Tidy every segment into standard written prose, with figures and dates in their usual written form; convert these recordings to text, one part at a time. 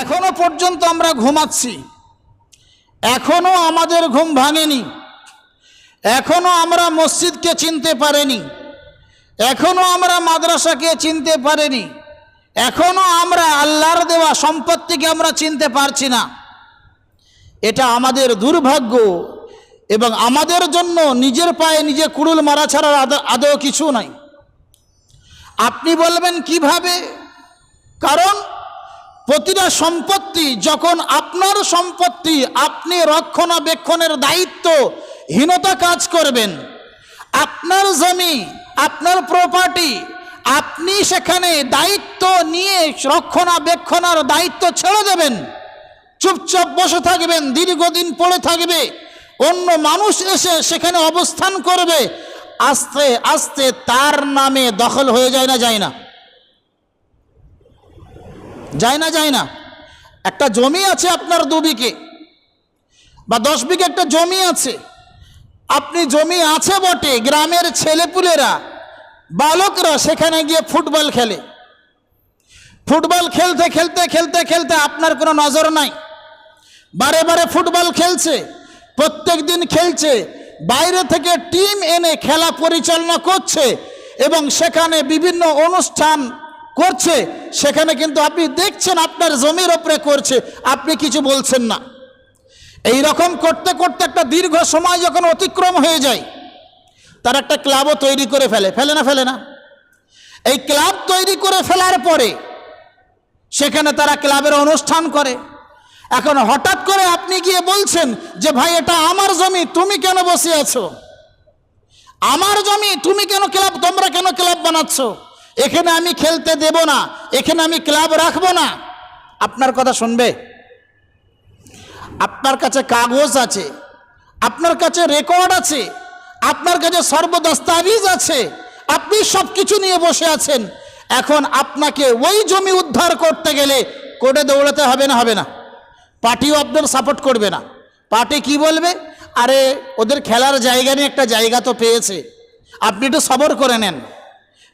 এখনো পর্যন্ত আমরা ঘুমাচ্ছি, এখনো আমাদের ঘুম ভাঙেনি, এখনো আমরা মসজিদকে চিনতে পারিনি, এখনো আমরা মাদ্রাসাকে চিনতে পারিনি, এখনো আমরা আল্লাহর দেওয়া সম্পত্তিকে আমরা চিনতে পারছি না। এটা আমাদের দুর্ভাগ্য এবং আমাদের জন্য নিজের পায়ে নিজে কুড়ুল মারা ছাড়া আদৌ কিছু নাই। আপনি বলবেন কিভাবে? কারণ প্রতিটা সম্পত্তি যখন আপনার সম্পত্তি, আপনি রক্ষণাবেক্ষণের দায়িত্বহীনতা কাজ করবেন, আপনার জমি, আপনার প্রপার্টি, আপনি সেখানে দায়িত্ব নিয়ে রক্ষণাবেক্ষণের দায়িত্ব ছেড়ে দেবেন, চুপচাপ বসে থাকবেন, দীর্ঘদিন পড়ে থাকবে, অন্য মানুষ এসে সেখানে অবস্থান করবে, আস্তে আস্তে তার নামে দখল হয়ে যায় না? যায় না? যায় না? যায় না? একটা জমি আছে আপনার 2 বিঘে বা 10 বিঘে একটা জমি আছে, আপনি জমি আছে বটে, গ্রামের ছেলেপুলেরা, বালকরা সেখানে গিয়ে ফুটবল খেলে, ফুটবল খেলতে খেলতে খেলতে খেলতে আপনার কোনো নজর নাই, বারে বারে ফুটবল খেলছে, প্রত্যেক দিন খেলছে, বাইরে থেকে টিম এনে খেলা পরিচালনা করছে এবং সেখানে বিভিন্ন অনুষ্ঠান করছে, সেখানে কিন্তু আপনি দেখছেন আপনার জমির ওপরে করছে, আপনি কিছু বলছেন না। এই রকম করতে করতে একটা দীর্ঘ সময় যখন অতিক্রম হয়ে যায়, তার একটা ক্লাবও তৈরি করে ফেলে না? এই ক্লাব তৈরি করে ফেলার পরে সেখানে তারা ক্লাবের অনুষ্ঠান করে। এখন হঠাৎ করে আপনি গিয়ে বলছেন যে ভাই এটা আমার জমি, তুমি কেন বসে আছো? আমার জমি, তুমি কেন ক্লাব, তোমরা কেন ক্লাব বানাচ্ছ? এখানে আমি খেলতে দেব না, এখানে আমি ক্লাব রাখবো না। আপনার কথা শুনবে? আপনার কাছে কাগজ আছে, আপনার কাছে রেকর্ড আছে, আপনার কাছে সর্বদস্তাবিজ আছে, আপনি সব কিছু নিয়ে বসে আছেন। এখন আপনাকে ওই জমি উদ্ধার করতে গেলে কোর্টে দৌড়াতে হবে না? হবে না? পার্টিও আপনার সাপোর্ট করবে না। পার্টি কি বলবে? আরে ওদের খেলার জায়গা নিয়ে একটা জায়গা তো পেয়েছে, আপনি একটু সবর করে নেন।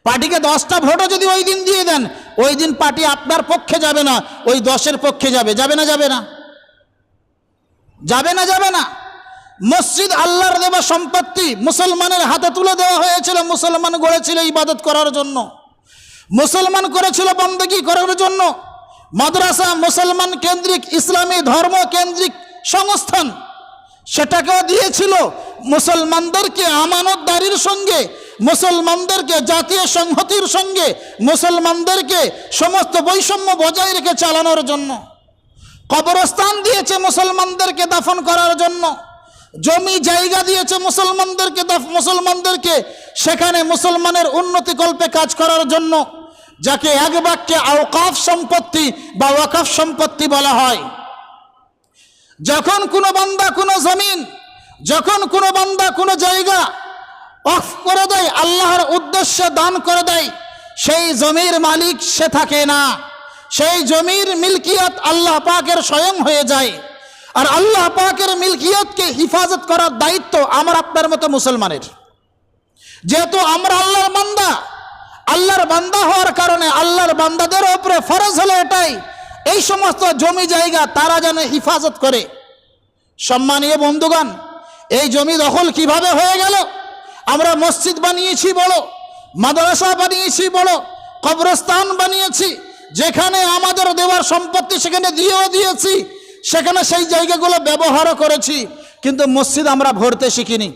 পার্টিকে 10টা ভোটও যদি ওই দিন দিয়ে দেন, ওই দিন পার্টি আপনার পক্ষে যাবে না, ওই 10-এর পক্ষে যাবে। যাবে না? যাবে না? যাবে না? যাবে না? মসজিদ আল্লাহর দেওয়া সম্পত্তি, মুসলমানের হাতে তুলে দেওয়া হয়েছিল, মুসলমান গড়েছিল ইবাদত করার জন্য, মুসলমান করেছিল বন্দেগী করার জন্য। মাদ্রাসা মুসলমান কেন্দ্রিক, ইসলামী ধর্ম কেন্দ্রিক সংস্থান, সেটাকেও দিয়েছিল মুসলমানদেরকে আমানতদারির সঙ্গে, মুসলমানদেরকে জাতীয় সংহতির সঙ্গে, মুসলমানদেরকে সমস্ত বৈষম্য বজায় রেখে চালানোর জন্য। কবরস্থান দিয়েছে মুসলমানদেরকে দাফন করার জন্য, জমি জায়গা দিয়েছে মুসলমানদেরকে সেখানে মুসলমানের উন্নতি কল্পে কাজ করার জন্য, যাকে এক বাক্যে আওকাফ সম্পত্তি বা ওয়াকফ সম্পত্তি বলা হয়। যখন কোনো বান্দা কোনো জমিন, যখন কোনো বান্দা কোনো জায়গা ওয়াকফ করে দেয়, আল্লাহর উদ্দেশ্যে দান করে দেয়, সেই জমির মালিক সে থাকে না, সেই জমির মিলকিয়ত আল্লাহ পাকের স্বয়ং হয়ে যায়। আর আল্লাহ পাকের মিলকিয়তকে হিফাজত করার দায়িত্ব আমার আপনার মতো মুসলমানের। যেহেতু আমরা আল্লাহর বান্দা, আল্লাহর বান্দা হওয়ার কারণে আল্লাহর বান্দাদের উপরে ফরজ হলো এটাই, এই সমস্ত জমি জায়গা তারা যেন হিফাজত করে। সম্মানীয় বন্ধুগণ, এই জমি দখল কিভাবে হয়ে গেল? আমরা মসজিদ বানিয়েছি বড়, মাদ্রাসা বানিয়েছি বড়, কবরস্থান বানিয়েছি, যেখানে আমাদের দেওয়ার সম্পত্তি সেখানে দিয়েছি, সেখানে সেই জায়গাগুলো ব্যবহারও করেছি, কিন্তু মসজিদ আমরা ভরতে শিখিনি,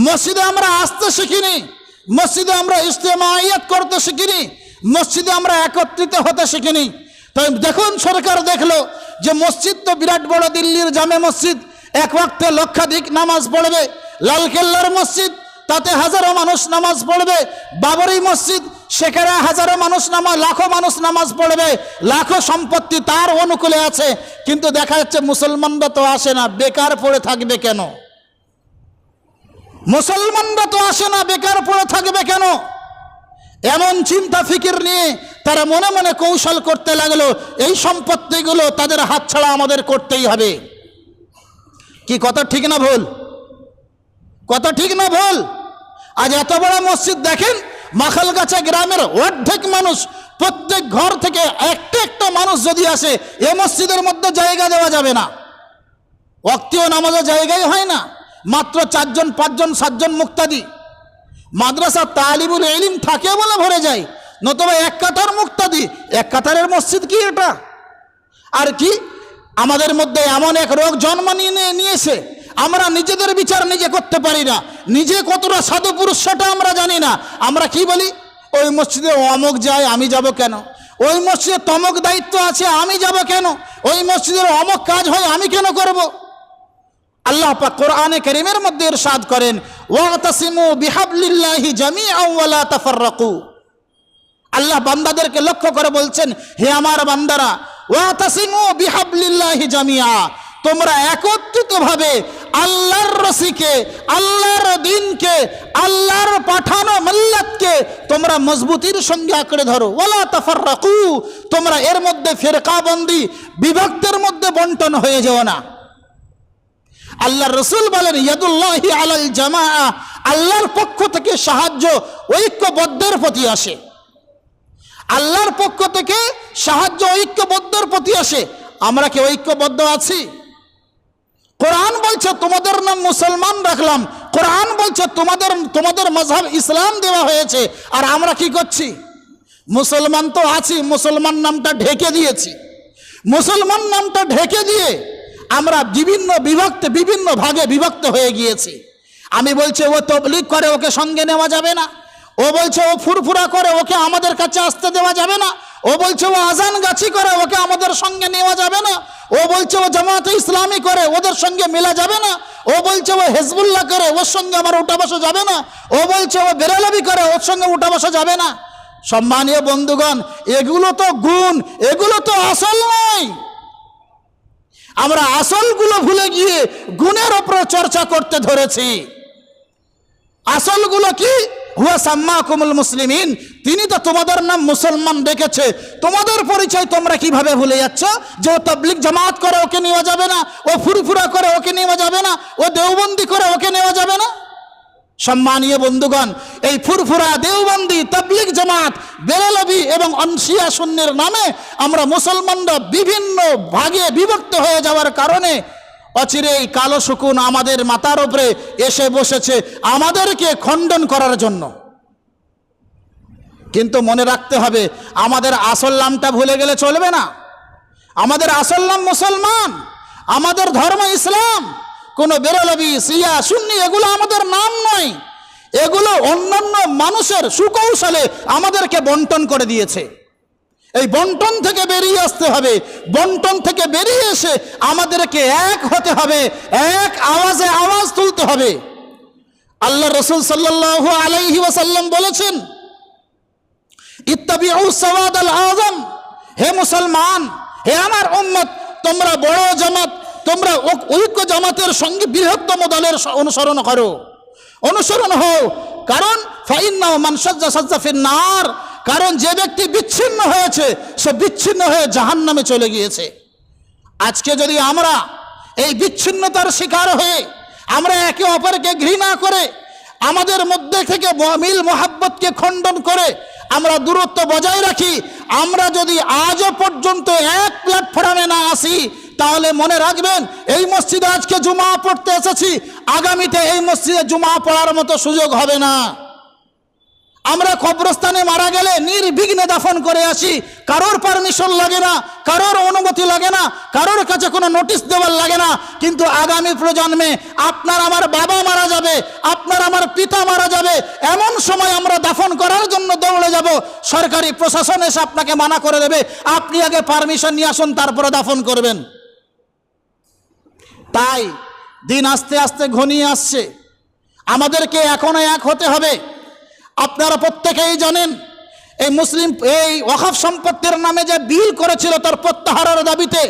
মসজিদে আমরা আসতে শিখিনি, মসজিদে আমরা ইজতেমাইয়াত করতে শিখিনি, মসজিদে আমরা একত্রিত হতে শিখিনি। তাই দেখুন, সরকার দেখলো যে মসজিদ তো বিরাট বড়, দিল্লির জামে মসজিদ, এক ওয়াক্তে লক্ষাধিক নামাজ পড়বে, লালকেল্লার মসজিদ, তাতে হাজারো মানুষ নামাজ পড়বে, বাবরি মসজিদ, সেখানে হাজারো মানুষ লাখো মানুষ নামাজ পড়বে, লাখো সম্পত্তি তার অনুকূলে আছে, কিন্তু দেখা যাচ্ছে মুসলমানরা তো আসে না, বেকার পড়ে থাকবে কেন? মুসলমানরা তো আসে না, বেকার পড়ে থাকবে কেন? এমন চিন্তা ফিকির নিয়ে তারা মনে মনে কৌশল করতে লাগলো, এই সম্পত্তিগুলো তাদের হাতছাড়া আমাদের করতেই হবে। কি কথা ঠিক না ভুল? কথা ঠিক না ভুল? আজ এত বড় মসজিদ দেখেন, মাখালগাছা গ্রামের অর্ধেক মানুষ, প্রত্যেক ঘর থেকে একটা একটা মানুষ যদি আসে, এ মসজিদের মধ্যে জায়গা দেওয়া যাবে না। ওয়াক্তীয় নামাজের জায়গাই হয় না, মাত্র 4 জন 5 জন 7 জন মুক্তাদি। মাদ্রাসা তালিবুল ইলম থাকে বলে ভরে যায়, নতুবা এক কাতার মুক্তাদি, এক কাতারের মসজিদ কি এটা? আর কি আমাদের মধ্যে এমন এক রোগ জন্ম নিয়েছে, আমরা নিজেদের বিচার নিজে করতে পারি না। নিজে কতটা সাধু পুরুষ সেটা আমরা জানি না। আমরা কি বলি, ওই মসজিদে অমুক যায়, আমি যাব কেন? ওই মসজিদে তমক দায়িত্ব আছে, আমি যাব কেন? ওই মসজিদের অমুক কাজ হয়, আমি কেন করব? আল্লাহ পাক কোরআনে কারীমের মধ্যে ইরশাদ করেন, ওয়াতাসিমু বিহাবলিল্লাহি জামিআন ওয়া লা তাফাররাকু। আল্লাহ বান্দাদেরকে লক্ষ্য করে বলছেন, হে আমার বান্দারা, ওয়াতাসিমু বিহাবলিল্লাহি জামিআ, তোমরা একত্রিতভাবে আল্লাহর রশিকে, আল্লাহর দ্বীনকে, আল্লাহর পাঠানো মিল্লাতকে তোমরা মজবুতির সঙ্গে আঁকড়ে ধরো। ওয়ালা তাফাররাকু, তোমরা এর মধ্যে ফিরকাবন্দি, বিভক্তের মধ্যে বন্টন হয়ে যেও না। আল্লাহর রাসূল বলেন, ইয়াদুল্লাহি আলাল জামাআ, আল্লাহর পক্ষ থেকে সাহায্য ঐক্যবদ্ধের প্রতি আসে। আল্লাহর পক্ষ থেকে সাহায্য ঐক্যবদ্ধের প্রতি আসে। আমরা কি ঐক্যবদ্ধ আছি? কোরআন বলছে তোমাদের নাম মুসলমান রাখলাম, কোরআন বলছে তোমাদের মাযহাব ইসলাম দেওয়া হয়েছে, আর আমরা কি করছি? মুসলমান তো আছি, মুসলমান নামটা ঢেকে দিয়েছি। মুসলমান নামটা ঢেকে দিয়ে আমরা বিভিন্ন ভাগে বিভক্ত হয়ে গিয়েছি। আমি বলছি ও তবলিগ করে, ওকে সঙ্গে নেওয়া যাবে না। ও বলছে ও ফুরফুরা করে, ওকে আমাদের কাছে আসতে দেওয়া যাবে না। ও বলছে ও আজান গাছি করে, ওকে আমাদের সঙ্গে নেওয়া যাবে না। ও বলছে ও জামাতে ইসলামী করে, ওদের সঙ্গে মেলা যাবে না। ও বলছে ও হিজবুল্লাহ করে, ওর সঙ্গে আমার উঠা বসা যাবে না। ও বলছে ও বেরেলভি করে, ওর সঙ্গে উঠা বসা যাবে না। সম্মানীয় বন্ধুগণ, এগুলো তো গুণ, এগুলো তো আসল নয়। আমরা আসলগুলো ভুলে গিয়ে গুণের ওপরে চর্চা করতে ধরেছি। আসলগুলো কি? হুয়া সাম্মাকুমুল মুসলিমিন, তিনি তো তোমাদের নাম মুসলমান রেখেছে। তোমাদের পরিচয় তোমরা কিভাবে ভুলে যাচ্ছ? যে ও তাবলিগ জামাত করে, ওকে নেওয়া যাবে না। ও ফুরফুরা করে, ওকে নেওয়া যাবে না। ও দেওবন্দি করে, ওকে নেওয়া যাবে না। সম্মানীয় বন্ধুগণ, এই ফুরফুরা, দেওবন্দি, তাবলিগ জামাত, বেরেলভি এবং শিয়া সুন্নির নামে আমরা মুসলমানরা বিভিন্ন ভাগে বিভক্ত হয়ে যাওয়ার কারণে অচিরে এই কালো শকুন আমাদের মাথার উপরে এসে বসেছে আমাদেরকে খণ্ডন করার জন্য। কিন্তু মনে রাখতে হবে, আমাদের আসল নামটা ভুলে গেলে চলবে না। আমাদের আসল নাম মুসলমান, আমাদের ধর্ম ইসলাম। কোনো বেরেলভি, শিয়া, সুন্নি এগুলো আমাদের নাম নয়। এগুলো অন্যান্য মানুষের সুকৌশলে আমাদেরকে বন্টন করে দিয়েছে। এই বন্টন থেকে বেরিয়ে আসতে হবে। বন্টন থেকে বেরিয়ে এসে আমাদেরকে এক হতে হবে, এক আওয়াজে আওয়াজ তুলতে হবে। আল্লাহ রাসূল সাল্লাল্লাহু আলাইহি ওয়াসাল্লাম বলেছেন, ইত্তাবিউ সাওয়াদাল আযম, হে মুসলমান, হে আমার উম্মত, তোমরা বড় জামাত, তোমরা ঐক্য জামাতের সঙ্গে বৃহত্তম দলের অনুসরণ করো, অনুসরণ হও। কারণ ফাইন্নাহু মান সাজ্জা সাজ্জা ফিন নার, কারণ যে ব্যক্তি বিচ্ছিন্ন হয়েছে সে বিচ্ছিন্ন হয়ে জাহান্নামে চলে গিয়েছে। আজকে যদি আমরা এই বিচ্ছিন্নতার শিকার হয়ে আমরা একে অপরকে ঘৃণা করে, আমাদের মধ্যে থেকে মিল মোহাব্বতকে খণ্ডন করে আমরা দূরত্ব বজায় রাখি, আমরা যদি আজও পর্যন্ত এক প্ল্যাটফর্মে না আসি, তাহলে মনে রাখবেন, এই মসজিদে আজকে জুমা পড়তে এসেছি, আগামীতে এই মসজিদে জুমা পড়ার মতো সুযোগ হবে না। আমরা কবরস্থানে মারা গেলে নির্বিঘ্নে দাফন করে আসি, কারোর পারমিশন লাগে না, কারোর অনুমতি লাগে না, কারোর কাছে কোনো নোটিশ দেওয়ার লাগে না। কিন্তু আগামী প্রজন্মে আপনার আমার বাবা মারা যাবে, আপনার আমার পিতা মারা যাবে, এমন সময় আমরা দাফন করার জন্য দৌড়ে যাব, সরকারি প্রশাসন এসে আপনাকে মানা করে দেবে, আপনি আগে পারমিশন নিয়ে আসুন, তারপরে দাফন করবেন। তাই দিন আস্তে আস্তে ঘনিয়ে আসছে, আমাদেরকে এখনো এক হতে হবে। আপনারা প্রত্যেকেই জানেন, এই ওয়াকফ সম্পত্তির নামে যে বিল করেছিল তার প্রত্যাহারের দাবিতে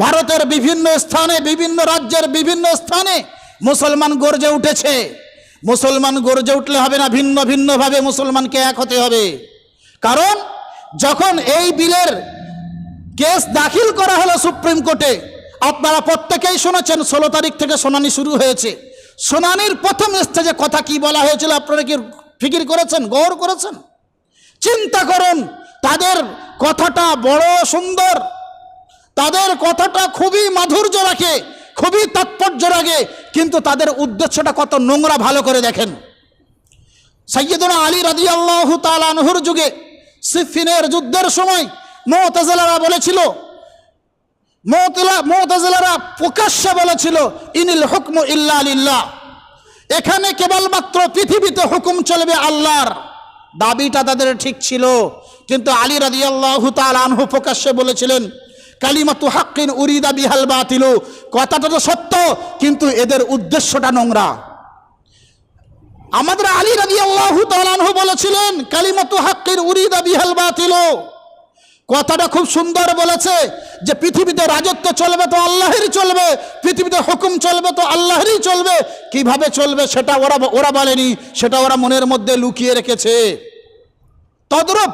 ভারতের বিভিন্ন স্থানে, বিভিন্ন রাজ্যের বিভিন্ন স্থানে মুসলমান গর্জে উঠেছে। মুসলমান গর্জে উঠলে হবে না, ভিন্ন ভিন্নভাবে মুসলমানকে এক হতে হবে। কারণ যখন এই বিলের কেস দাখিল করা হলো সুপ্রিম কোর্টে, আপনারা প্রত্যেকেই শুনেছেন 16 তারিখ থেকে শুনানি শুরু হয়েছে। শুনানির প্রথম স্টেজে কথা কি বলা হয়েছিল আপনারা কি ফিকির করেছেন, গৌর করেছেন? চিন্তা করুন, তাদের কথাটা বড় সুন্দর, তাদের কথাটা খুবই মাধুর্য রাখে, খুবই তাৎপর্য রাখে, কিন্তু তাদের উদ্দেশ্যটা কত নোংরা ভালো করে দেখেন। সাইয়্যিদুনা আলী রাদিয়াল্লাহু তাআলা আনহুর যুগে সিফফিনের যুদ্ধের সময় মুতাজিলারা বলেছিল, মুতাজিলারা প্রকাশ্যে বলেছিল ইনিল হুকমু ইল্লা লিল্লাহ, এখানে কেবলমাত্র পৃথিবীতে হুকুম চলবে আল্লাহর। দাবিটা তাদের ঠিক ছিল, কিন্তু আলী রাদিয়াল্লাহু তাআলা আনহু প্রকাশ্যে বলেছিলেন কালিমাতু হাক্কিন উরিদা বিহাল বাতিলু, কথাটা তো সত্য কিন্তু এদের উদ্দেশ্যটা নোংরা। আমাদের আলী রাদিয়াল্লাহু তাআলা আনহু বলেছিলেন কালিমাতু হাক্কিন উরিদা বিহাল বাতিলু, কথাটা খুব সুন্দর বলেছে যে পৃথিবীতে রাজত্ব চলবে তো আল্লাহরই চলবে, পৃথিবীতে হুকুম চলবে তো আল্লাহরই চলবে। কিভাবে চলবে সেটা ওরা বলেনি, সেটা ওরা মনের মধ্যে লুকিয়ে রেখেছে। তদ্রূপ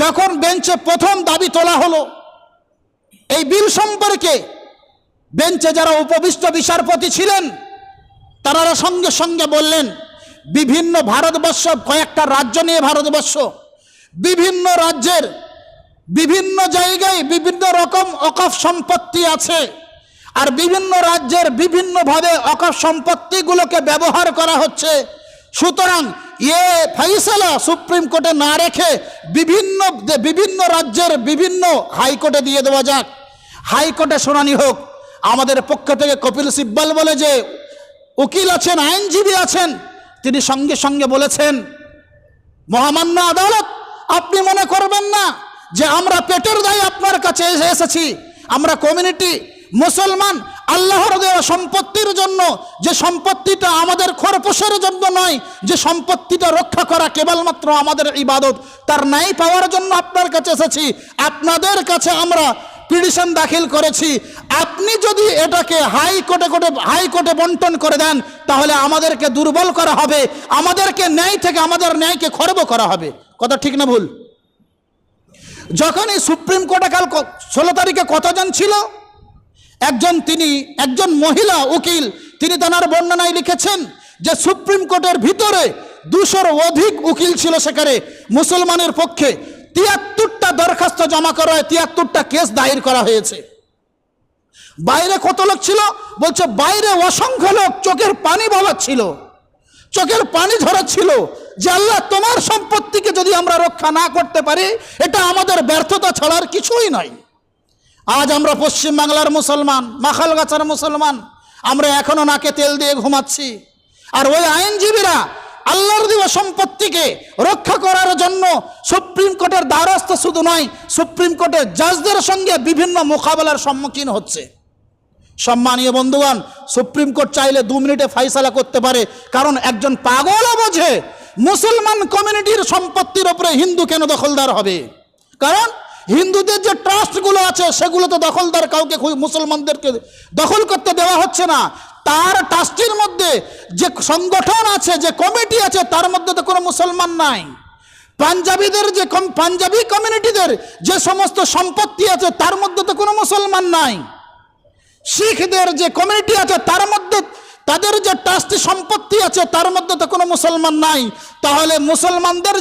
যখন বেঞ্চে প্রথম দাবি তোলা হলো এই বিল সম্পর্কে, বেঞ্চে যারা উপবিষ্ট বিচারপতি ছিলেন তারা সঙ্গে সঙ্গে বললেন বিভিন্ন ভারতবর্ষ, কয়েকটা রাজ্য নিয়ে ভারতবর্ষ, বিভিন্ন রাজ্যের বিভিন্ন জায়গায় বিভিন্ন রকম অকফ সম্পত্তি আছে, আর বিভিন্ন রাজ্যের বিভিন্নভাবে অকফ সম্পত্তিগুলোকে ব্যবহার করা হচ্ছে। সুতরাং ফাইসালা সুপ্রিম কোর্টে না রেখে বিভিন্ন রাজ্যের বিভিন্ন হাইকোর্টে দিয়ে দেওয়া যাক, হাইকোর্টে শুনানি হোক। আমাদের পক্ষ থেকে কপিল সিব্বল বলে যে উকিল আছেন, আইনজীবী আছেন, তিনি সঙ্গে সঙ্গে বলেছেন মহামান্য আদালত, আপনি মনে করবেন না যে আমরা পেটের দায়ে আপনার কাছে এসেছি। আমরা কমিউনিটি মুসলমান, আল্লাহর দেওয়া সম্পত্তির জন্য, যে সম্পত্তিটা আমাদের খরপোশের জন্য নয়, যে সম্পত্তিটা রক্ষা করা কেবলমাত্র আমাদের ইবাদত, তার ন্যায় পাওয়ার জন্য আপনার কাছে এসেছি। আপনাদের কাছে আমরা পিটিশন দাখিল করেছি, আপনি যদি এটাকে হাইকোর্টে বন্টন করে দেন তাহলে আমাদেরকে দুর্বল করা হবে, আমাদেরকে ন্যায় থেকে আমাদের ন্যায়কে খর্ব করা হবে। কথা ঠিক না ভুল? যখন এই সুপ্রিম কোর্টে কাল 16 তারিখে কতজন ছিল, একজন মহিলা উকিল, তিনি তার বর্ণনায় লিখেছেন যে সুপ্রিম কোর্টের ভিতরে 200-র অধিক উকিল ছিল, সেখানে মুসলমানের পক্ষে 73টা দরখাস্ত জমা করা হয়, 73টা কেস দায়ের করা হয়েছে। বাইরে কত লোক ছিল? বলছে বাইরে অসংখ্য লোক চোখের পানি বলাচ্ছিল, চোখের পানি ঝরাচ্ছিল যে আল্লাহ তোমার সম্পত্তিকে যদি আমরা রক্ষা না করতে পারি এটা আমাদের ব্যর্থতা ছাড়ার কিছুই নয়। আজ আমরা পশ্চিম বাংলার মুসলমান, মাখালগাছার মুসলমান, আমরা এখনো নাকে তেল দিয়ে ঘুমাচ্ছি, আর ওই আইনজীবীরা আল্লাহর দেওয়া সম্পত্তিকে রক্ষা করার জন্য সুপ্রিম কোর্টের দ্বারস্থ শুধু নয়, সুপ্রিম কোর্টের জাজদের সঙ্গে বিভিন্ন মোকাবেলার সম্মুখীন হচ্ছে। সম্মানীয় বন্ধুগণ, সুপ্রিম কোর্ট চাইলে 2 মিনিটে ফাইসালা করতে পারে, কারণ একজন পাগলও বোঝে মুসলমান কমিউনিটির সম্পত্তির উপরে হিন্দু কেন দখলদার হবে। কারণ হিন্দুদের যে ট্রাস্টগুলো আছে সেগুলো তো দখলদার কাউকে মুসলমানদেরকে দখল করতে দেওয়া হচ্ছে না। তার ট্রাস্টির মধ্যে যে সংগঠন আছে, যে কমিটি আছে, তার মধ্যে তো কোনো মুসলমান নাই। পাঞ্জাবি কমিউনিটিদের যে সমস্ত সম্পত্তি আছে তার মধ্যে তো কোনো মুসলমান নাই। শিখদের যে কমিউনিটি আছে তার মধ্যে তাদের যে ট্রাস্টি সম্পত্তি আছে তার মধ্যে তো কোনো মুসলমান নাই। তাহলে মুসলমানদের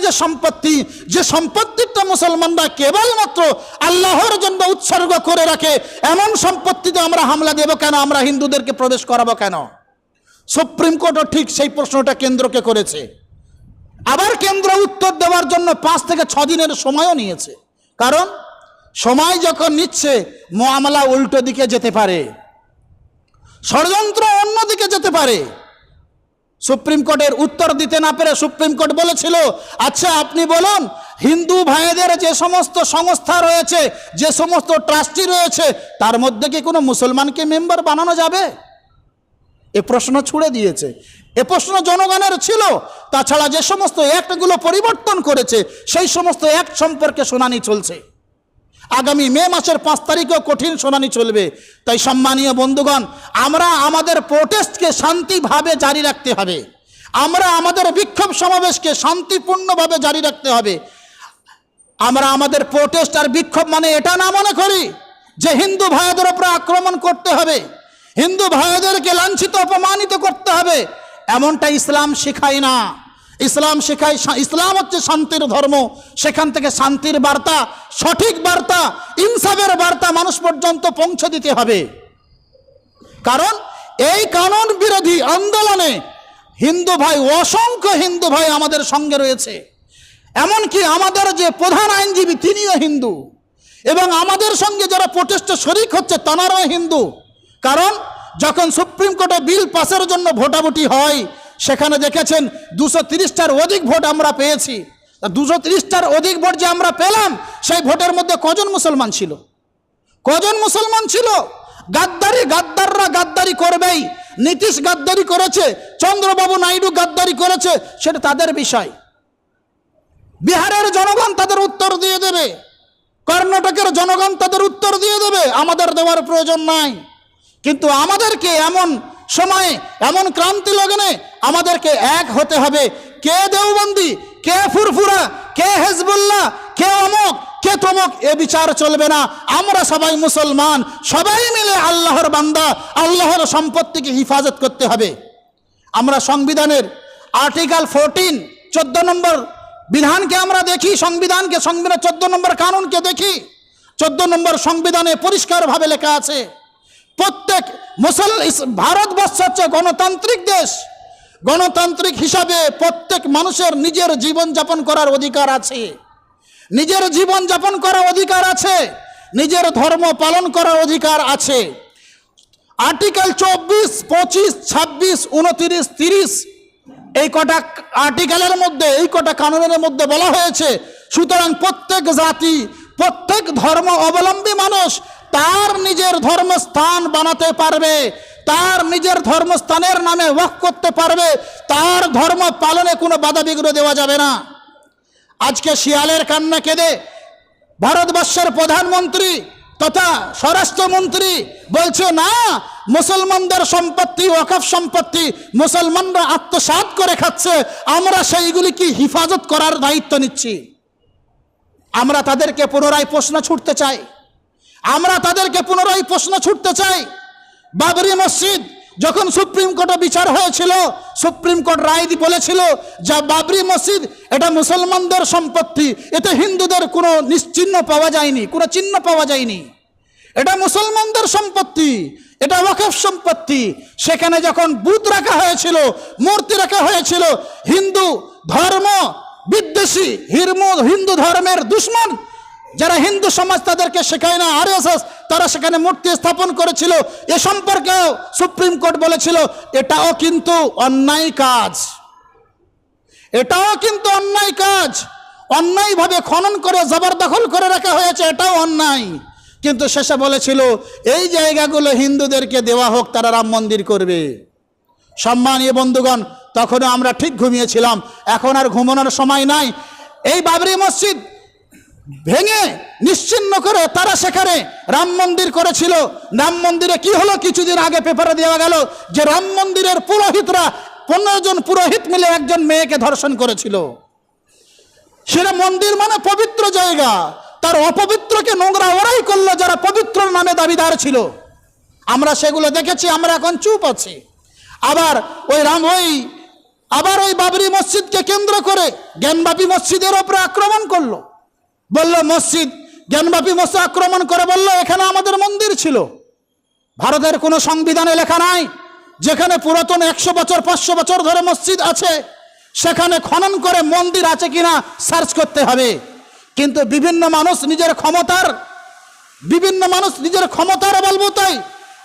যে সম্পত্তিটা মুসলমানরা কেবলমাত্র আল্লাহর জন্য উৎসর্গ করে রাখে, এমন সম্পত্তিতে আমরা হামলা দেব কেন? আমরা হিন্দুদেরকে প্রবেশ করাবো কেন? সুপ্রিম কোর্টও ঠিক সেই প্রশ্নটা কেন্দ্রকে করেছে। আবার কেন্দ্র উত্তর দেওয়ার জন্য 5 থেকে 6 দিনের সময়ও নিয়েছে, কারণ সময় যখন নিচ্ছে মামলা উল্টো দিকে যেতে পারে, ষড়যন্ত্র অন্যদিকে যেতে পারে। সুপ্রিম কোর্টের উত্তর দিতে না পেরে সুপ্রিম কোর্ট বলেছিল, আচ্ছা আপনি বলুন হিন্দু ভাইদের যে সমস্ত সংস্থা রয়েছে, যে সমস্ত ট্রাস্টি রয়েছে, তার মধ্যে কি কোনো মুসলমানকে মেম্বার বানানো যাবে? এ প্রশ্ন ছুড়ে দিয়েছে। এ প্রশ্ন জনগণের ছিল। তাছাড়া যে সমস্ত অ্যাক্টগুলো পরিবর্তন করেছে সেই সমস্ত অ্যাক্ট সম্পর্কে শুনানি চলছে। আগামী মে মাসের 5 তারিখেও কঠিন শুনানি চলবে। তাই সম্মানীয় বন্ধুগণ, আমরা আমাদের প্রোটেস্টকে শান্তিভাবে জারি রাখতে হবে, আমরা আমাদের বিক্ষোভ সমাবেশকে শান্তিপূর্ণভাবে জারি রাখতে হবে। আমরা আমাদের প্রোটেস্ট আর বিক্ষোভ মানে এটা না মনে করি যে হিন্দু ভাইদের উপরে আক্রমণ করতে হবে, হিন্দু ভাইদেরকে লাঞ্ছিত অপমানিত করতে হবে, এমনটা ইসলাম শেখায় না। ইসলাম শেখায়, ইসলাম হচ্ছে শান্তির ধর্ম। সেখান থেকে শান্তির বার্তা, সঠিক বার্তা, ইনসাফের বার্তা মানুষ পর্যন্ত পৌঁছে দিতে হবে। কারণ এই কানুন বিরোধী আন্দোলনে হিন্দু ভাই, অসংখ্য হিন্দু ভাই আমাদের সঙ্গে রয়েছে। এমনকি আমাদের যে প্রধান আইনজীবী তিনিও হিন্দু, এবং আমাদের সঙ্গে যারা প্রোটেস্টে শরিক হচ্ছে তাঁরাও হিন্দু। কারণ যখন সুপ্রিম কোর্টে বিল পাসের জন্য ভোটাভুটি হয়, সেখানে দেখেছেন 230টার অধিক ভোট আমরা পেয়েছি। 230টার অধিক ভোট যে আমরা পেলাম, সেই ভোটের মধ্যে কজন মুসলমান ছিল? কজন মুসলমান ছিল? গাদ্দাররা গাদ্দারি করবেই। নীতিশ গাদ্দারি করেছে, চন্দ্রবাবু নাইডু গাদ্দারি করেছে, সেটা তাদের বিষয়। বিহারের জনগণ তাদের উত্তর দিয়ে দেবে, কর্ণাটকের জনগণ তাদের উত্তর দিয়ে দেবে, আমাদের দেওয়ার প্রয়োজন নাই। কিন্তু আমাদেরকে এমন সময়ে, এমন ক্রান্তি লগনে আমাদেরকে এক হতে হবে। কে দেওবন্দি, কে ফুরফুরা, কে হেজবুল্লাহ, কে অমুক, কে তমুক, এ বিচার চলবে না। আমরা সবাই মুসলমান, সবাই মিলে আল্লাহর বান্দা, আল্লাহর সম্পত্তিকে হিফাজত করতে হবে। আমরা সংবিধানের আর্টিকেল 14 14 নম্বর বিধানকে আমরা দেখি, সংবিধানের 14 নম্বর কানুনকে দেখি। 14 নম্বর সংবিধানে পরিষ্কারভাবে লেখা আছে, প্রত্যেক ভারতবর্ষ হচ্ছে গণতান্ত্রিক দেশ। গণতান্ত্রিক হিসাবে প্রত্যেক মানুষের নিজের জীবনযাপন করার অধিকার আছে, নিজের জীবনযাপন করার অধিকার আছে, নিজের ধর্ম পালন করার অধিকার আছে। আর্টিকেল 24, 25, 26, 29, 30 এই কটা আর্টিকেলের মধ্যে, এই কটা কানুনের মধ্যে বলা হয়েছে, সুতরাং প্রত্যেক জাতি, প্রত্যেক ধর্ম অবলম্বী মানুষ তার নিজের ধর্মস্থান বানাতে পারবে, তার নিজের ধর্মস্থানের নামে ওয়াকফ করতে পারবে, তার ধর্ম পালনে কোনো বাধা বিঘ্ন দেওয়া যাবে না। আজকে শিয়ালের কান্না কেঁদে ভারতবর্ষের প্রধানমন্ত্রী তথা স্বরাষ্ট্রমন্ত্রী বলছে, না, মুসলমানদের সম্পত্তি, ওয়াকফ সম্পত্তি মুসলমানরা আত্মসাৎ করে খাচ্ছে, আমরা সেইগুলিকে হিফাজত করার দায়িত্ব নিচ্ছি। আমরা তাদেরকে পুনরায় প্রশ্ন ছুটতে চাই, বাবরি মসজিদ যখন সুপ্রিম কোর্টে বিচার হয়েছিল, সুপ্রিম কোর্ট রায় বলেছিল যে বাবরি মসজিদ এটা মুসলমানদের সম্পত্তি, এতে হিন্দুদের কোনো নিশ্চিহ্ন পাওয়া যায়নি, কোনো চিহ্ন পাওয়া যায়নি, এটা মুসলমানদের সম্পত্তি, এটা ওয়াকফ সম্পত্তি। সেখানে যখন বুত রাখা হয়েছিল, মূর্তি রাখা হয়েছিল, হিন্দু ধর্ম বিদ্বেষী, হিন্দু ধর্মের দুশ্মন যারা হিন্দু সমাজ তাদেরকে শেখায় না, আরএসএস, তারা সেখানে মূর্তি স্থাপন করেছিল। এ সম্পর্কেও সুপ্রিম কোর্ট বলেছিল এটাও কিন্তু অন্যায় কাজ, এটাও কিন্তু অন্যায় কাজ। অন্যায়ভাবে খনন করে জবরদখল করে রাখা হয়েছে, এটাও অন্যায়। কিন্তু শেষে বলেছিল এই জায়গাগুলো হিন্দুদেরকে দেওয়া হোক, তারা রাম মন্দির করবে। সম্মানীয় বন্ধুগণ, তখনও আমরা ঠিক ঘুমিয়েছিলাম, এখন আর ঘুমানোর সময় নাই। এই বাবরি মসজিদ ভেঙে নিশ্চিহ্ন করে তারা সেখানে রাম মন্দির করেছিল। রাম মন্দিরে কি হলো, কিছুদিন আগে পেপারে দেওয়া গেল যে রাম মন্দিরের পুরোহিতরা 15 জন পুরোহিত মিলে একজন মেয়েকে ধর্ষণ করেছিল। সেটা মন্দির মানে পবিত্র জায়গা, তার অপবিত্রকে নোংরা ওরাই করলো যারা পবিত্র নামে দাবিদার ছিল। আমরা সেগুলো দেখেছি, আমরা এখন চুপ আছি। আবার ওই বাবরি মসজিদকে কেন্দ্র করে জ্ঞানবাপী মসজিদের ওপরে আক্রমণ করলো, বললো মসজিদ, জ্ঞানবাপী মসজিদ আক্রমণ করে বললো এখানে আমাদের মন্দির ছিল। ভারতের কোনো সংবিধানে লেখা নাই যেখানে পুরাতন 100 বছর 500 বছর ধরে মসজিদ আছে সেখানে খনন করে মন্দির আছে কিনা সার্চ করতে হবে। কিন্তু বিভিন্ন মানুষ নিজের ক্ষমতার বলবতাই,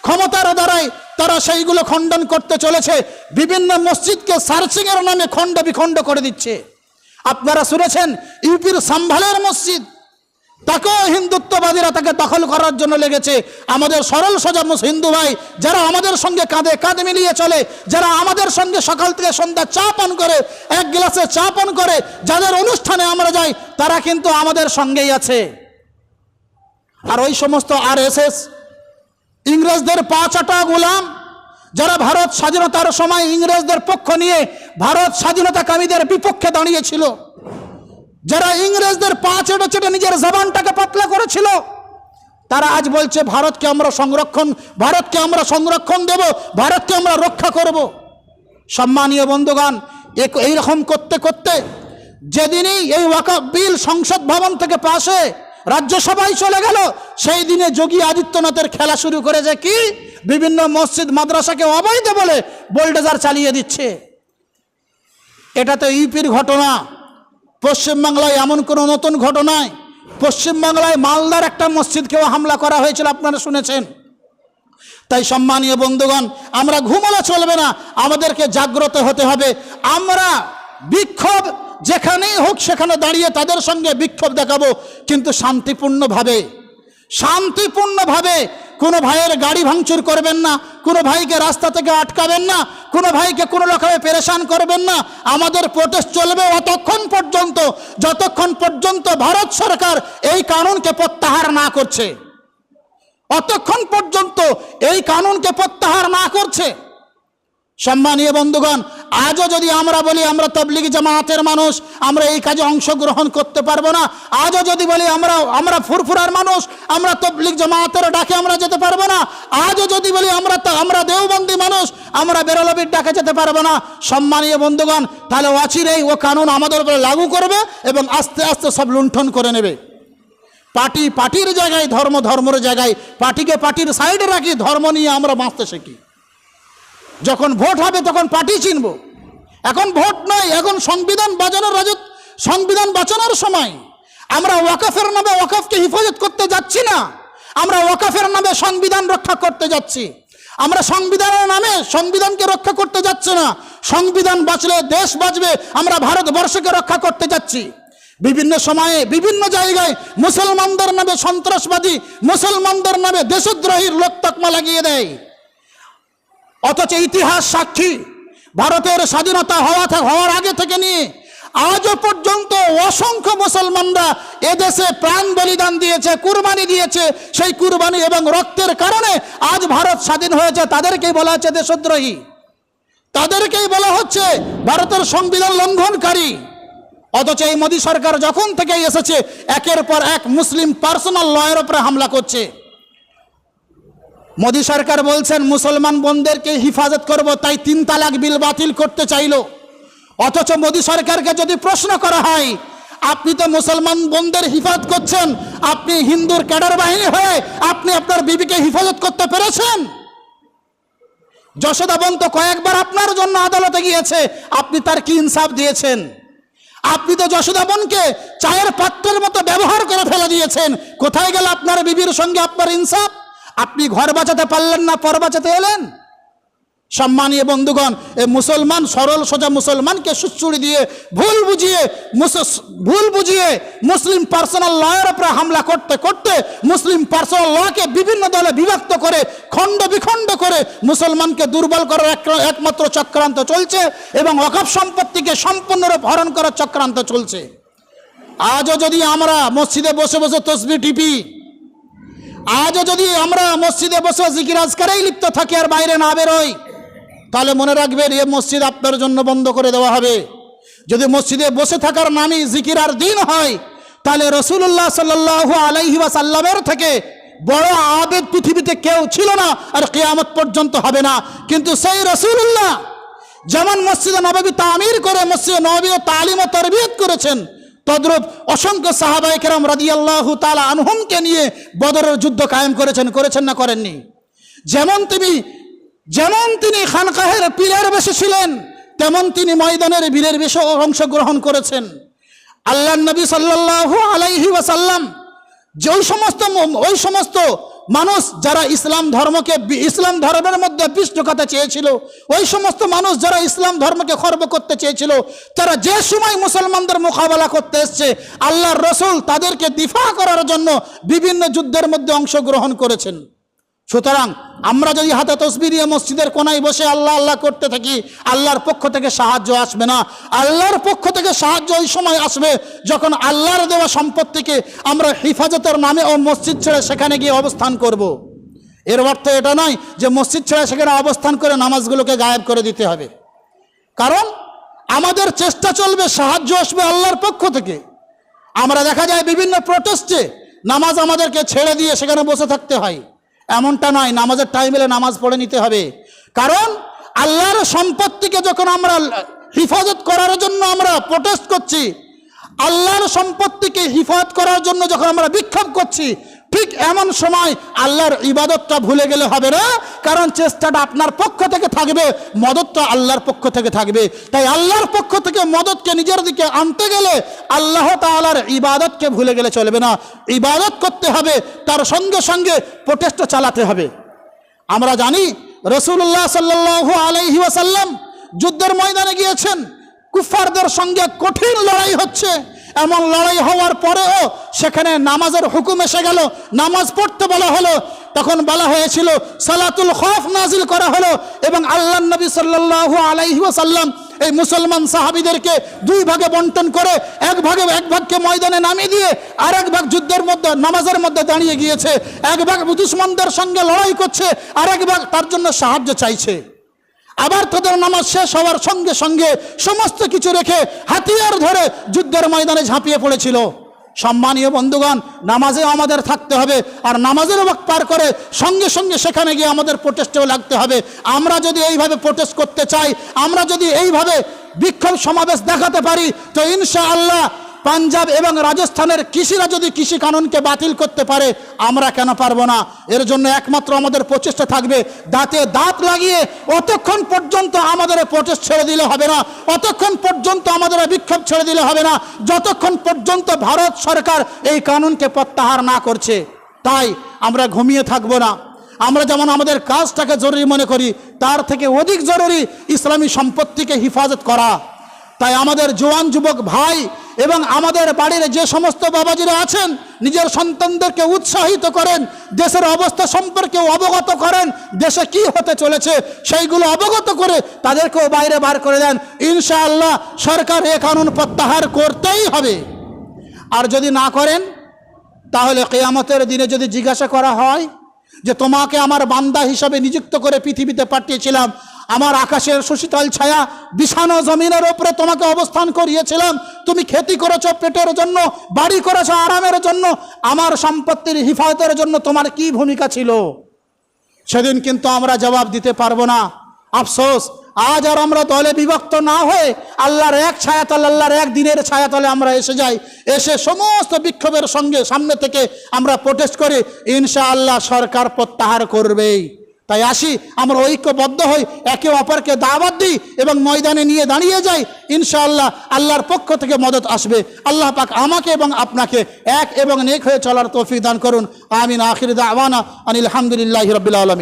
ক্ষমতার দ্বারাই তারা সেইগুলো খণ্ডন করতে চলেছে। বিভিন্ন মসজিদকে সার্চিং এর নামে খণ্ড বিখণ্ড করে দিচ্ছে। আপনারা শুনেছেন ইউপির সাম্ভালের মসজিদ, তাকেও হিন্দুত্ববাদীরা তাকে দখল করার জন্য লেগেছে। আমাদের সরল সোজা হিন্দু ভাই যারা আমাদের সঙ্গে কাঁধে কাঁধ মিলিয়ে চলে, যারা আমাদের সঙ্গে সকাল থেকে সন্ধ্যা চা পান করে, এক গ্লাসে চা পান করে, যাদের অনুষ্ঠানে আমরা যাই, তারা কিন্তু আমাদের সঙ্গেই আছে। আর ওই সমস্ত আরএসএস ইংরেজদের পা চাটা গোলাম, যারা ভারত স্বাধীনতার সময় ইংরেজদের পক্ষ নিয়ে ভারত স্বাধীনতাকামীদের বিপক্ষে দাঁড়িয়েছিল, যারা ইংরেজদের পা চেটে চেটে নিজের জবানটাকে পাতলা করেছিল, তারা আজ বলছে ভারতকে আমরা সংরক্ষণ দেব, ভারতকে আমরা রক্ষা করব। সম্মানীয় বন্ধুগণ, এইরকম করতে করতে যেদিনই এই ওয়াকফ বিল সংসদ ভবন থেকে পাশ হয়ে রাজ্যসভায় চলে গেল, সেই দিনে যোগী আদিত্যনাথের খেলা শুরু করেছে কি, বিভিন্ন মসজিদ মাদ্রাসাকে অবৈধ বলে বোল্ডোজার চালিয়ে দিচ্ছে। এটা তো ইউপির ঘটনা, পশ্চিমবাংলায় এমন কোনো নতুন ঘটনায়। পশ্চিমবাংলায় মালদার একটা মসজিদকেও হামলা করা হয়েছিল, আপনারা শুনেছেন। তাই সম্মানীয় বন্ধুগণ, আমরা ঘুমালে চলবে না, আমাদেরকে জাগ্রত হতে হবে। আমরা বিক্ষোভ যেখানেই হোক সেখানে দাঁড়িয়ে তাদের সঙ্গে বিক্ষোভ দেখাবো, কিন্তু শান্তিপূর্ণভাবে। কোনো ভাইয়ের গাড়ি ভাঙচুর করবেন না, কোনো ভাইকে রাস্তা থেকে আটকাবেন না, কোনো ভাইকে কোনো রকমে পেরেশান করবেন না। আমাদের প্রোটেস্ট চলবে যতক্ষণ পর্যন্ত ভারত সরকার এই কানুনকে প্রত্যাহার না করছে, অতক্ষণ পর্যন্ত এই কানুনকে প্রত্যাহার না করছে। সম্মানীয় বন্ধুগণ, আজও যদি আমরা বলি আমরা তাবলীগী জামায়াতের মানুষ, আমরা এই কাজে অংশগ্রহণ করতে পারবো না, আজও যদি বলি আমরা ফুরফুরার মানুষ, আমরা তাবলীগ জামায়াতের ডাকে আমরা যেতে পারবো না, আজও যদি বলি আমরা দেওবন্দি মানুষ, আমরা বেরলবির ডাকে যেতে পারবো না, সম্মানীয় বন্ধুগণ, তাহলে অচিরেই ও কানুন আমাদের উপরে লাগু করবে এবং আস্তে আস্তে সব লুণ্ঠন করে নেবে। পার্টির জায়গায় ধর্মের জায়গায়, পার্টিকে পার্টির সাইডে রাখি, ধর্ম নিয়ে আমরা বাঁচতে শিখি। যখন ভোট হবে তখন পার্টি চিনব, এখন ভোট নয়, এখন সংবিধান বাঁচানোর সময়। আমরা ওয়াকফের নামে ওয়াকফকে হিফাজত করতে যাচ্ছি না, আমরা ওয়াকফের নামে সংবিধান রক্ষা করতে যাচ্ছি। আমরা সংবিধানের নামে সংবিধানকে রক্ষা করতে যাচ্ছি না, সংবিধান বাঁচলে দেশ বাঁচবে, আমরা ভারতবর্ষকে রক্ষা করতে যাচ্ছি। বিভিন্ন সময়ে বিভিন্ন জায়গায় মুসলমানদের নামে সন্ত্রাসবাদী, মুসলমানদের নামে দেশদ্রোহীর লোক তকমা লাগিয়ে দেয়। অথচ ইতিহাস সাক্ষী, ভারতের স্বাধীনতা হওয়ার আগে থেকে নিয়ে আজও পর্যন্ত অসংখ্য মুসলমানরা এদেশে প্রাণ বলিদান দিয়েছে, কুরবানি দিয়েছে। সেই কুরবানি এবং রক্তের কারণে আজ ভারত স্বাধীন হয়েছে। তাদেরকেই বলা হচ্ছে দেশদ্রোহী, তাদেরকেই বলা হচ্ছে ভারতের সংবিধান লঙ্ঘনকারী। অথচ এই মোদী সরকার যখন থেকে এসেছে একের পর এক মুসলিম পার্সোনাল লয়ের উপরে হামলা করছে। মোদী সরকার বলছেন মুসলমান বোনদেরকে হিফাজত করব, তাই 3 তালাক বিল বাতিল করতে চাইল। অথচ মোদী সরকারকে যদি প্রশ্ন করা হয়, আপনি তো মুসলমান বোনদের হিফাজত করছেন, আপনি হিন্দুর ক্যাডার বাহিনী হয়ে আপনি আপনার বিবিকে হিফাজত করতে পেরেছেন? যশোদা বোন তো কয়েকবার আপনার জন্য আদালতে গিয়েছে, আপনি তার কি ইনসাফ দিয়েছেন? আপনি তো যশোদা বোনকে চায়ের পাত্রের মতো ব্যবহার করে ফেলে দিয়েছেন। কোথায় গেল আপনার বিবির সঙ্গে আপনার ইনসাফ? আপনি ঘর বাঁচাতে পারলেন না, পর বাঁচাতে এলেন। সম্মানীয় বন্ধুগণ, এই মুসলমান সরল সোজা মুসলমানকে সুচ্চুড়ি দিয়ে ভুল বুঝিয়ে মুসলিম পার্সোনাল লয়ের উপরে হামলা করতে করতে মুসলিম পার্সোনাল লকে বিভিন্ন দলে বিভক্ত করে খণ্ড বিখণ্ড করে মুসলমানকে দুর্বল করার একমাত্র চক্রান্ত চলছে এবং ওয়াকফ সম্পত্তিকে সম্পূর্ণরূপে হরণ করার চক্রান্ত চলছে। আজও যদি আমরা মসজিদে বসে বসে তসবিহ টিপি, আজও যদি আমরা মসজিদে বসে জিকির আজকারেই লিপ্ত থাকি আর বাইরে না বেরোই, তাহলে মনে রাখবেন এই মসজিদ আপনার জন্য বন্ধ করে দেওয়া হবে। যদি মসজিদে বসে থাকার নামই জিকির আর দিন হয়, তাহলে রাসূলুল্লাহ সাল্লাল্লাহু আলাইহি ওয়াসাল্লামের থেকে বড় আবেদ পৃথিবীতে কেউ ছিল না আর কিয়ামত পর্যন্ত হবে না। কিন্তু সেই রাসূলুল্লাহ যেমন মসজিদে নববী তামির করে মসজিদে নববীর তালিম ও তারবিয়ত করেছেন, তদ্রূপ অসংখ্য সাহাবায়ে কেরাম রাদিয়াল্লাহু তাআলা আনহুমকে নিয়ে বদরের যুদ্ধ কায়েম করেছেন না করেননি? যেমন তিনি খানকাহের পীরের বেশে ছিলেন, তেমন তিনি ময়দানের বীরের বেশে অংশগ্রহণ করেছেন। আল্লাহ নবী সাল্লাল্লাহু আলাইহি ওয়াসাল্লাম যে ওই সমস্ত মানুষ যারা ইসলাম ধর্মের মধ্যে বিষ ঢোকাতে চেয়েছিল, ওই সমস্ত মানুষ যারা ইসলাম ধর্মকে খর্ব করতে চেয়েছিল, তারা যে সময় মুসলমানদের মোকাবেলা করতে এসছে, আল্লাহর রসুল তাদেরকে দিফা করার জন্য বিভিন্ন যুদ্ধের মধ্যে অংশগ্রহণ করেছেন। সুতরাং আমরা যদি হাতে তসবিহ নিয়ে মসজিদের কোনায় বসে আল্লাহ আল্লাহ করতে থাকি, আল্লাহর পক্ষ থেকে সাহায্য আসবে না। আল্লাহর পক্ষ থেকে সাহায্য ওই সময় আসবে যখন আল্লাহর দেওয়া সম্পত্তিকে আমরা হিফাজতের নামে ও মসজিদ ছেড়ে সেখানে গিয়ে অবস্থান করব। এর অর্থ এটা নয় যে মসজিদ ছেড়ে সেখানে অবস্থান করে নামাজগুলোকে গায়েব করে দিতে হবে। কারণ আমাদের চেষ্টা চলবে, সাহায্য আসবে আল্লাহর পক্ষ থেকে। আমরা দেখা যায় বিভিন্ন প্রোটেস্টে নামাজ আমাদেরকে ছেড়ে দিয়ে সেখানে বসে থাকতে হয়, এমনটা নয়। নামাজের টাইম এলে নামাজ পড়ে নিতে হবে। কারণ আল্লাহর সম্পত্তিকে যখন আমরা হিফাজত করার জন্য আমরা প্রোটেস্ট করছি, আল্লাহর সম্পত্তিকে হিফাজত করার জন্য যখন আমরা বিক্ষোভ করছি, ঠিক এমন সময় আল্লাহর ইবাদতটা ভুলে গেলে হবে না। কারণ চেষ্টাটা আপনার পক্ষ থেকে থাকবে, মদতটা আল্লাহর পক্ষ থেকে থাকবে। তাই আল্লাহর পক্ষ থেকে মদতকে নিজের দিকে আনতে গেলে আল্লাহ তাআলার ইবাদতকে ভুলে গেলে চলবে না। ইবাদত করতে হবে, তার সঙ্গে সঙ্গে প্রচেষ্টা চালাতে হবে। আমরা জানি রাসূলুল্লাহ সাল্লাল্লাহু আলাইহি ওয়াসাল্লাম যুদ্ধের ময়দানে গিয়েছেন, কুফফারদের সঙ্গে কঠিন লড়াই হচ্ছে। এমন লড়াই হওয়ার পরেও সেখানে নামাজের হুকুম এসে গেল, নামাজ পড়তে বলা হলো। তখন বলা হয়েছিল সালাতুল খৌফ নাজিল করা হলো, এবং আল্লাহর নবী সাল্লাল্লাহু আলাইহি ওয়াসাল্লাম এই মুসলমান সাহাবীদেরকে দুই ভাগে বন্টন করে এক ভাগকে ময়দানে নামিয়ে দিয়ে আর এক ভাগ যুদ্ধের মধ্যে নামাজের মধ্যে দাঁড়িয়ে গিয়েছে। এক ভাগ দুশমনদের সঙ্গে লড়াই করছে, আর এক ভাগ তার জন্য সাহায্য চাইছে। আবার তাদের নামাজ শেষ হওয়ার সঙ্গে সঙ্গে সমস্ত কিছু রেখে হাতিয়ার ধরে যুদ্ধের ময়দানে ঝাঁপিয়ে পড়েছিল। সম্মানীয় বন্ধুগণ, নামাজে আমাদের থাকতে হবে, আর নামাজের ওয়াক্ত পার করে সঙ্গে সঙ্গে সেখানে গিয়ে আমাদের প্রোটেস্টেও লাগতে হবে। আমরা যদি এইভাবে প্রোটেস্ট করতে চাই, আমরা যদি এইভাবে বিক্ষোভ সমাবেশ দেখাতে পারি, তো ইনশাআল্লাহ পাঞ্জাব এবং রাজস্থানের কৃষিরা যদি কৃষি কানুনকে বাতিল করতে পারে, আমরা কেন পারবো না? এর জন্য একমাত্র আমাদের প্রচেষ্টা থাকবে দাঁতে দাঁত লাগিয়ে। অতক্ষণ পর্যন্ত আমাদের প্রচেষ্টা ছেড়ে দিলে হবে না, অতক্ষণ পর্যন্ত আমাদের বিক্ষোভ ছেড়ে দিলে হবে না, যতক্ষণ পর্যন্ত ভারত সরকার এই কানুনকে প্রত্যাহার না করছে। তাই আমরা ঘুমিয়ে থাকবো না। আমরা যেমন আমাদের কাজটাকে জরুরি মনে করি, তার থেকে অধিক জরুরি ইসলামী সম্পত্তিকে হিফাজত করা। তাই আমাদের জওয়ান যুবক ভাই এবং আমাদের বাড়ির যে সমস্ত বাবাজিরা আছেন, নিজের সন্তানদেরকে উৎসাহিত করেন, দেশের অবস্থা সম্পর্কে অবগত করেন, দেশে কি হতে চলেছে সেইগুলো অবগত করে তাদেরকেও বাইরে বার করে দেন। ইনশাআল্লাহ সরকার এ কানুন প্রত্যাহার করতেই হবে। আর যদি না করেন, তাহলে কিয়ামতের দিনে যদি জিজ্ঞাসা করা হয় যে তোমাকে আমার বান্দা হিসাবে নিযুক্ত করে পৃথিবীতে পাঠিয়েছিলাম, আমার আকাশের সুশীতল ছায়া বিছানো জমিনের ওপরে তোমাকে অবস্থান করিয়েছিলাম, তুমি খেতি করেছো পেটের জন্য, বাড়ি করেছো আরামের জন্য, আমার সম্পত্তির হিফাজতের জন্য তোমার কি ভূমিকা ছিল? সেদিন কিন্তু আমরা জবাব দিতে পারবো না। আফসোস, আজ আর আমরা দলে বিভক্ত না হয়ে আল্লাহর এক ছায়াতলে, আল্লাহর এক দিনের ছায়াতলে আমরা এসে যাই। এসে সমস্ত বিক্ষোভের সঙ্গে সামনে থেকে আমরা প্রোটেস্ট করি, ইনশাআল্লাহ সরকার প্রত্যাহার করবেই। তাই আসি, আমরা ঐক্যবদ্ধ হই, একে অপরকে দাওয়াত দিই এবং ময়দানে নিয়ে দাঁড়িয়ে যাই। ইনশাআল্লাহ আল্লাহর পক্ষ থেকে মদত আসবে। আল্লাহ পাক আমাকে এবং আপনাকে এক এবং নেক হয়ে চলার তৌফিক দান করুন। আমিন। আখির দাওয়ানা আনিল হামদুলিল্লাহি রাব্বিল আলামিন।